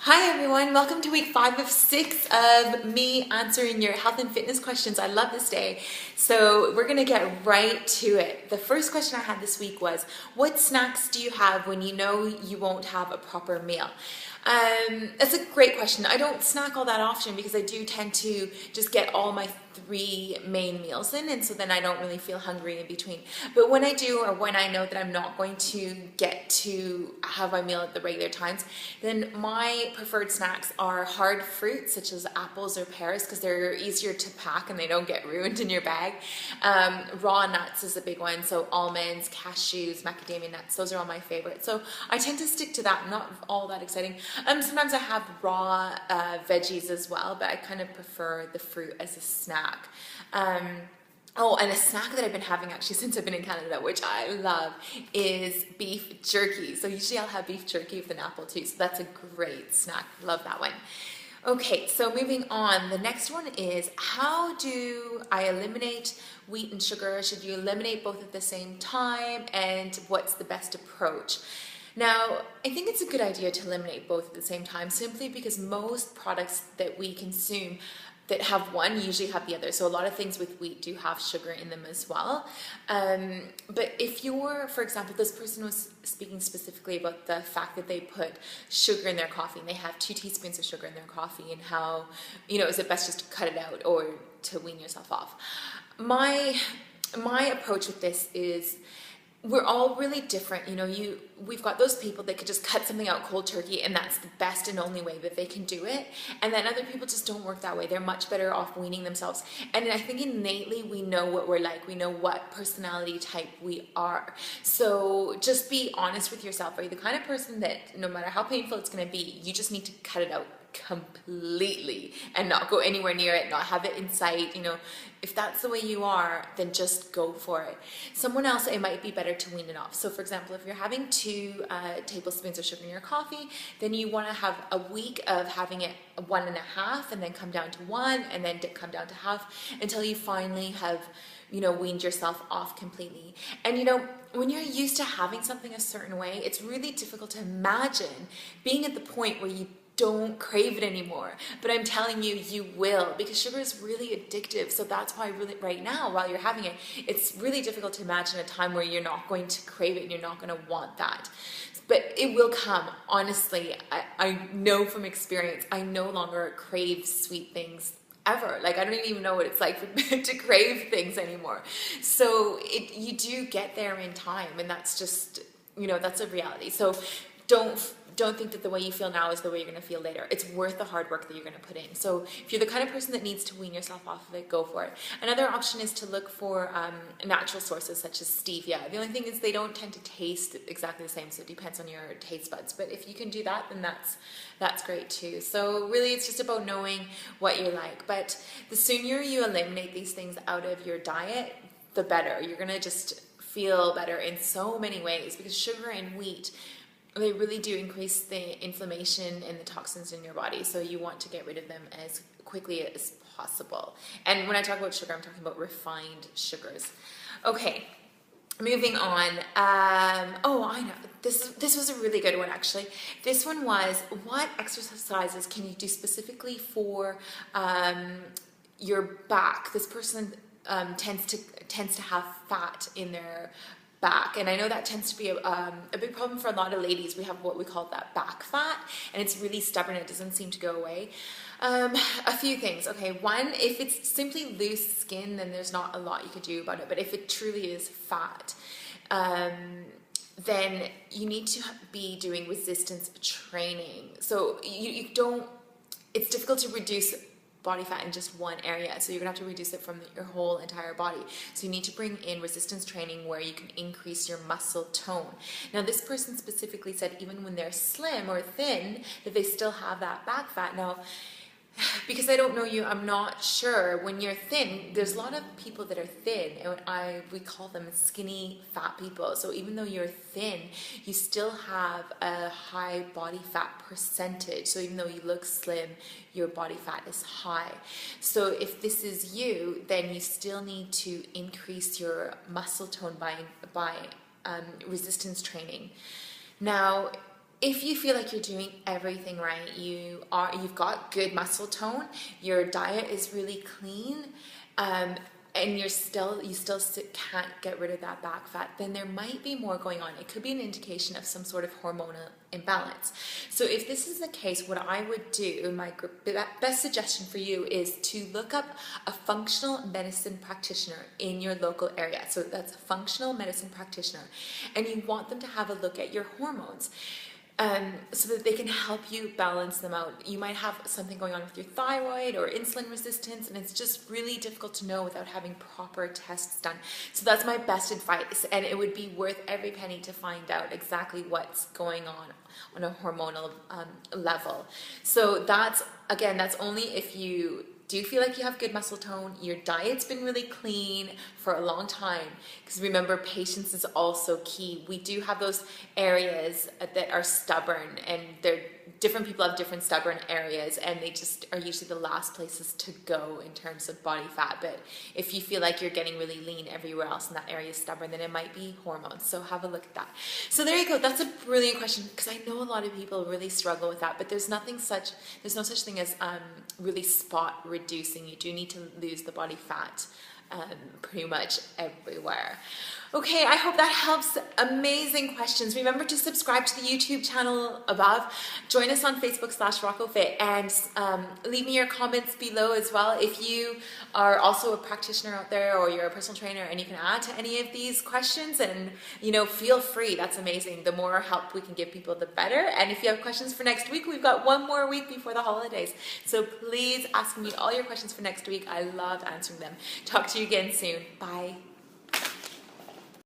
Hi everyone, welcome to week 5 of 6 of me answering your health and fitness questions. I love this day. So we're gonna get right to it. The first question I had this week was, what snacks do you have when you know you won't have a proper meal? That's a great question. I don't snack all that often because I do tend to just get all my 3 main meals in, and so then I don't really feel hungry in between. But when I do, or when I know that I'm not going to get to have my meal at the regular times, then my preferred snacks are hard fruits such as apples or pears because they're easier to pack and they don't get ruined in your bag. Raw nuts is a big one, so almonds, cashews, macadamia nuts, those are all my favorites. So I tend to stick to that, not all that exciting. Sometimes I have raw veggies as well, but I kind of prefer the fruit as a snack. Oh, and a snack that I've been having actually since I've been in Canada, which I love, is beef jerky. So usually I'll have beef jerky with an apple too. So that's a great snack. Love that one. Okay, so moving on. The next one is, how do I eliminate wheat and sugar? Should you eliminate both at the same time? And what's the best approach? Now, I think it's a good idea to eliminate both at the same time, simply because most products that we consume that have one usually have the other. So a lot of things with wheat do have sugar in them as well. But if you're, for example, this person was speaking specifically about the fact that they put sugar in their coffee and they have 2 teaspoons of sugar in their coffee, and how, is it best just to cut it out or to wean yourself off? My approach with this is, we're all really different. We've got those people that could just cut something out cold turkey and that's the best and only way that they can do it. And then other people just don't work that way. They're much better off weaning themselves. And I think innately we know what we're like. We know what personality type we are. So just be honest with yourself. Are you the kind of person that no matter how painful it's going to be, you just need to cut it out completely and not go anywhere near it, not have it in sight? If that's the way you are, then just go for it. Someone else, it might be better to wean it off. So for example, if you're having 2 tablespoons of sugar in your coffee, then you want to have a week of having it 1.5 and then come down to 1 and then come down to half until you finally have weaned yourself off completely. And when you're used to having something a certain way, it's really difficult to imagine being at the point where you don't crave it anymore. But I'm telling you, you will, because sugar is really addictive. So that's why really right now, while you're having it, it's really difficult to imagine a time where you're not going to crave it and you're not going to want that. But it will come. Honestly, I know from experience, I no longer crave sweet things ever. Like, I don't even know what it's like to crave things anymore. So you do get there in time, and that's just, that's a reality. So don't think that the way you feel now is the way you're going to feel later. It's worth the hard work that you're going to put in. So if you're the kind of person that needs to wean yourself off of it, go for it. Another option is to look for natural sources such as stevia. The only thing is they don't tend to taste exactly the same, so it depends on your taste buds. But if you can do that, then that's great too. So really it's just about knowing what you like. But the sooner you eliminate these things out of your diet, the better. You're going to just feel better in so many ways, because sugar and wheat, they really do increase the inflammation and the toxins in your body. So you want to get rid of them as quickly as possible. And when I talk about sugar, I'm talking about refined sugars. Okay, moving on. Oh, I know. This was a really good one, actually. This one was, what exercises can you do specifically for your back? This person tends to have fat in their back, and I know that tends to be a big problem for a lot of ladies. We have what we call that back fat, and it's really stubborn. It doesn't seem to go away. A few things. Okay, one, if it's simply loose skin, then there's not a lot you could do about it. But if it truly is fat, then you need to be doing resistance training. So you don't, it's difficult to reduce body fat in just one area, so you're gonna have to reduce it from your whole entire body. So you need to bring in resistance training where you can increase your muscle tone. Now this person specifically said even when they're slim or thin, that they still have that back fat. Now, because I don't know you, I'm not sure. When you're thin, there's a lot of people that are thin, and we call them skinny fat people. So even though you're thin, you still have a high body fat percentage. So even though you look slim, your body fat is high. So if this is you, then you still need to increase your muscle tone by resistance training. Now, if you feel like you're doing everything right, you've got good muscle tone, your diet is really clean, and you still can't get rid of that back fat, then there might be more going on. It could be an indication of some sort of hormonal imbalance. So if this is the case, what I would do, my best suggestion for you is to look up a functional medicine practitioner in your local area. So that's a functional medicine practitioner, and you want them to have a look at your hormones. So that they can help you balance them out. You might have something going on with your thyroid or insulin resistance, and it's just really difficult to know without having proper tests done. So that's my best advice, and it would be worth every penny to find out exactly what's going on a hormonal level. So that's only if you do feel like you have good muscle tone, your diet's been really clean for a long time, because remember, patience is also key. We do have those areas that are stubborn, and different people have different stubborn areas, and they just are usually the last places to go in terms of body fat. But if you feel like you're getting really lean everywhere else and that area is stubborn, then it might be hormones. So have a look at that. So there you go. That's a brilliant question, because I know a lot of people really struggle with that, but there's no such thing as really spot reducing. You do need to lose the body fat pretty much everywhere. Okay, I hope that helps. Amazing questions. Remember to subscribe to the YouTube channel above. Join us on Facebook/RoccoFit, and leave me your comments below as well. If you are also a practitioner out there, or you're a personal trainer and you can add to any of these questions, and feel free. That's amazing. The more help we can give people, the better. And if you have questions for next week, we've got one more week before the holidays. So please ask me all your questions for next week. I love answering them. Talk to you again soon. Bye.